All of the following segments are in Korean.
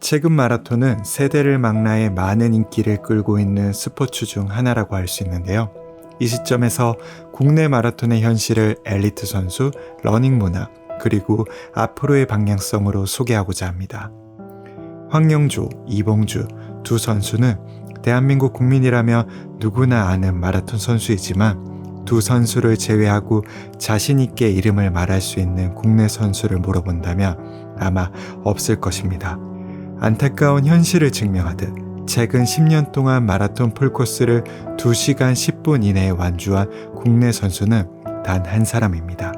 최근 마라톤은 세대를 망라해 많은 인기를 끌고 있는 스포츠 중 하나라고 할 수 있는데요. 이 시점에서 국내 마라톤의 현실을 엘리트 선수, 러닝 문화, 그리고 앞으로의 방향성으로 소개하고자 합니다. 황영조, 이봉주 두 선수는 대한민국 국민이라면 누구나 아는 마라톤 선수이지만 두 선수를 제외하고 자신 있게 이름을 말할 수 있는 국내 선수를 물어본다면 아마 없을 것입니다. 안타까운 현실을 증명하듯 최근 10년 동안 마라톤 풀코스를 2시간 10분 이내에 완주한 국내 선수는 단 한 사람입니다.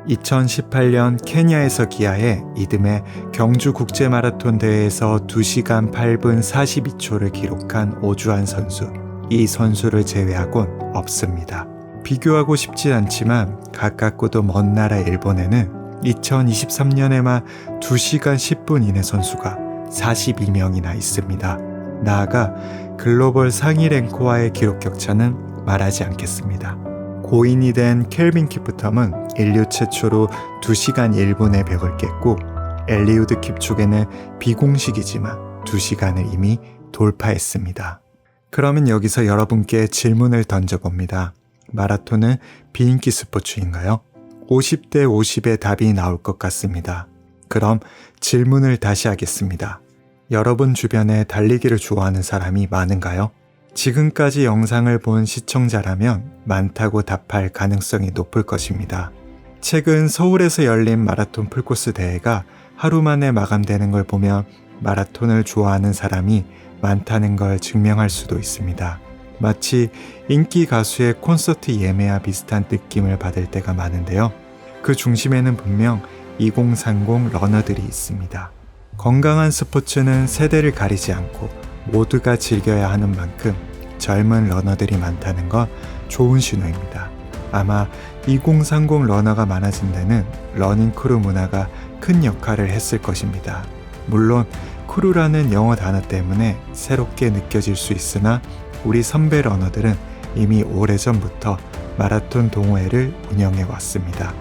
2018년 케냐에서 기아해 이듬해 경주 국제마라톤 대회에서 2시간 8분 42초를 기록한 오주환 선수. 이 선수를 제외하곤 없습니다. 비교하고 싶진 않지만 가깝고도 먼 나라 일본에는 2023년에만 2시간 10분 이내 선수가 42명이나 있습니다. 나아가 글로벌 상위 랭커와의 기록 격차는 말하지 않겠습니다. 고인이 된 켈빈 키프텀은 인류 최초로 2시간 1분의 벽을 깼고 엘리우드 킵초게는 비공식이지만 2시간을 이미 돌파했습니다. 그러면 여기서 여러분께 질문을 던져봅니다. 마라톤은 비인기 스포츠인가요? 50대 50의 답이 나올 것 같습니다. 그럼 질문을 다시 하겠습니다. 여러분 주변에 달리기를 좋아하는 사람이 많은가요? 지금까지 영상을 본 시청자라면 많다고 답할 가능성이 높을 것입니다. 최근 서울에서 열린 마라톤 풀코스 대회가 하루 만에 마감되는 걸 보면 마라톤을 좋아하는 사람이 많다는 걸 증명할 수도 있습니다. 마치 인기 가수의 콘서트 예매와 비슷한 느낌을 받을 때가 많은데요. 그 중심에는 분명 2030 러너들이 있습니다. 건강한 스포츠는 세대를 가리지 않고 모두가 즐겨야 하는 만큼 젊은 러너들이 많다는 건 좋은 신호입니다. 아마 2030 러너가 많아진 데는 러닝 크루 문화가 큰 역할을 했을 것입니다. 물론 크루라는 영어 단어 때문에 새롭게 느껴질 수 있으나 우리 선배 러너들은 이미 오래전부터 마라톤 동호회를 운영해 왔습니다.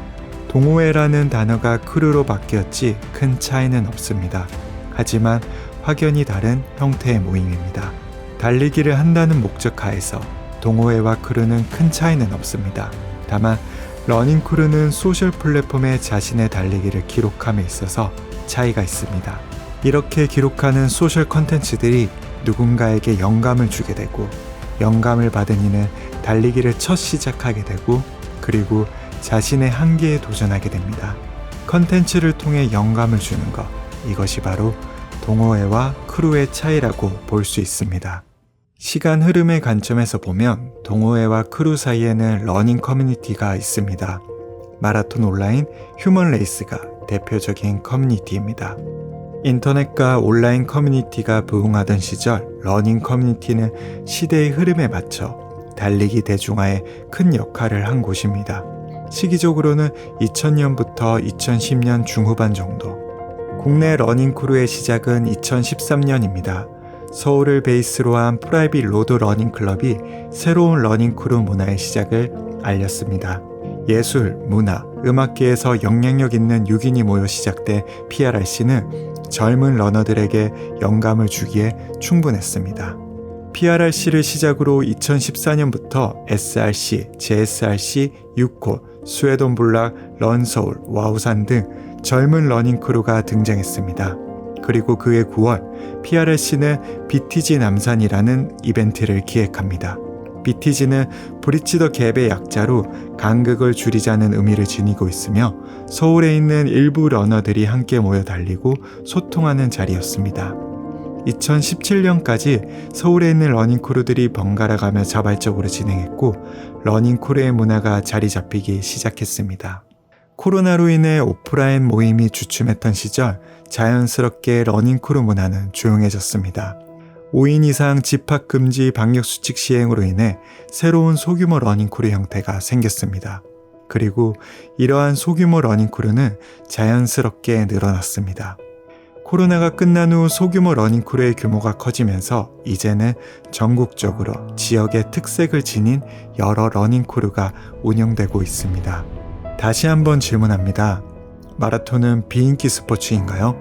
동호회라는 단어가 크루로 바뀌었지 큰 차이는 없습니다. 하지만 확연히 다른 형태의 모임입니다. 달리기를 한다는 목적 하에서 동호회와 크루는 큰 차이는 없습니다. 다만 러닝 크루는 소셜 플랫폼에 자신의 달리기를 기록함에 있어서 차이가 있습니다. 이렇게 기록하는 소셜 컨텐츠들이 누군가에게 영감을 주게 되고 영감을 받은 이는 달리기를 첫 시작하게 되고 그리고 자신의 한계에 도전하게 됩니다. 컨텐츠를 통해 영감을 주는 것, 이것이 바로 동호회와 크루의 차이라고 볼 수 있습니다. 시간 흐름의 관점에서 보면 동호회와 크루 사이에는 러닝 커뮤니티가 있습니다. 마라톤 온라인 휴먼 레이스가 대표적인 커뮤니티입니다. 인터넷과 온라인 커뮤니티가 부흥하던 시절 러닝 커뮤니티는 시대의 흐름에 맞춰 달리기 대중화에 큰 역할을 한 곳입니다. 시기적으로는 2000년부터 2010년 중후반 정도. 국내 러닝 크루의 시작은 2013년입니다. 서울을 베이스로 한 프라이빗 로드 러닝 클럽이 새로운 러닝 크루 문화의 시작을 알렸습니다. 예술, 문화, 음악계에서 영향력 있는 6인이 모여 시작된 PRRC는 젊은 러너들에게 영감을 주기에 충분했습니다. PRRC를 시작으로 2014년부터 SRC, JSRC, 6호, 스웨덴 블락, 런서울, 와우산 등 젊은 러닝 크루가 등장했습니다. 그리고 그해 9월 PRRC는 BTG 남산이라는 이벤트를 기획합니다. BTG는 브릿지 더 갭의 약자로 간극을 줄이자는 의미를 지니고 있으며 서울에 있는 일부 러너들이 함께 모여 달리고 소통하는 자리였습니다. 2017년까지 서울에 있는 러닝 크루들이 번갈아가며 자발적으로 진행했고 러닝 크루의 문화가 자리 잡히기 시작했습니다. 코로나로 인해 오프라인 모임이 주춤했던 시절 자연스럽게 러닝 크루 문화는 조용해졌습니다. 5인 이상 집합 금지 방역 수칙 시행으로 인해 새로운 소규모 러닝 크루 형태가 생겼습니다. 그리고 이러한 소규모 러닝 크루는 자연스럽게 늘어났습니다. 코로나가 끝난 후 소규모 러닝 크루의 규모가 커지면서 이제는 전국적으로 지역의 특색을 지닌 여러 러닝 크루가 운영되고 있습니다. 다시 한번 질문합니다. 마라톤은 비인기 스포츠인가요?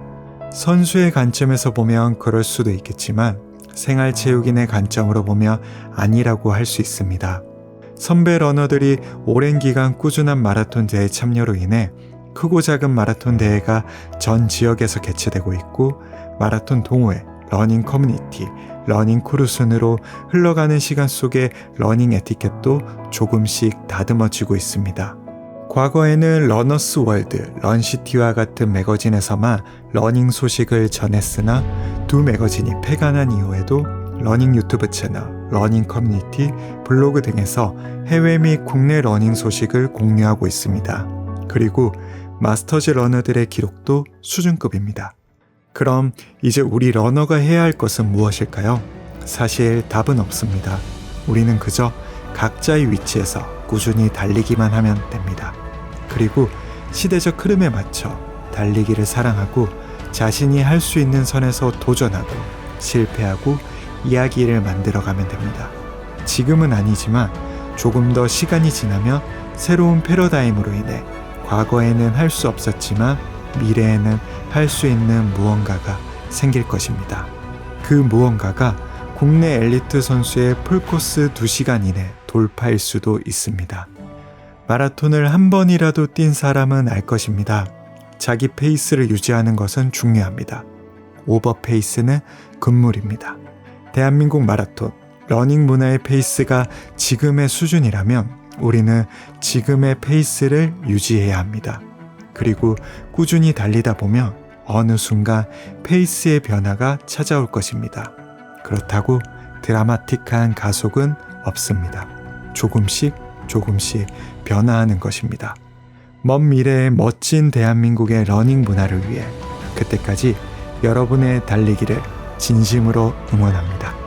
선수의 관점에서 보면 그럴 수도 있겠지만 생활체육인의 관점으로 보면 아니라고 할 수 있습니다. 선배 러너들이 오랜 기간 꾸준한 마라톤 대회 참여로 인해 크고 작은 마라톤 대회가 전 지역에서 개최되고 있고 마라톤 동호회, 러닝 커뮤니티, 러닝 크루 순으로 흘러가는 시간 속에 러닝 에티켓도 조금씩 다듬어지고 있습니다. 과거에는 러너스 월드, 런시티와 같은 매거진에서만 러닝 소식을 전했으나 두 매거진이 폐간한 이후에도 러닝 유튜브 채널, 러닝 커뮤니티, 블로그 등에서 해외 및 국내 러닝 소식을 공유하고 있습니다. 그리고 마스터즈 러너들의 기록도 수준급입니다. 그럼 이제 우리 러너가 해야 할 것은 무엇일까요? 사실 답은 없습니다. 우리는 그저 각자의 위치에서 꾸준히 달리기만 하면 됩니다. 그리고 시대적 흐름에 맞춰 달리기를 사랑하고 자신이 할 수 있는 선에서 도전하고 실패하고 이야기를 만들어가면 됩니다. 지금은 아니지만 조금 더 시간이 지나면 새로운 패러다임으로 인해 과거에는 할 수 없었지만 미래에는 할 수 있는 무언가가 생길 것입니다. 그 무언가가 국내 엘리트 선수의 풀코스 2시간 이내 돌파일 수도 있습니다. 마라톤을 한 번이라도 뛴 사람은 알 것입니다. 자기 페이스를 유지하는 것은 중요합니다. 오버 페이스는 금물입니다. 대한민국 마라톤, 러닝 문화의 페이스가 지금의 수준이라면 우리는 지금의 페이스를 유지해야 합니다. 그리고 꾸준히 달리다 보면 어느 순간 페이스의 변화가 찾아올 것입니다. 그렇다고 드라마틱한 가속은 없습니다. 조금씩 변화하는 것입니다. 먼 미래의 멋진 대한민국의 러닝 문화를 위해 그때까지 여러분의 달리기를 진심으로 응원합니다.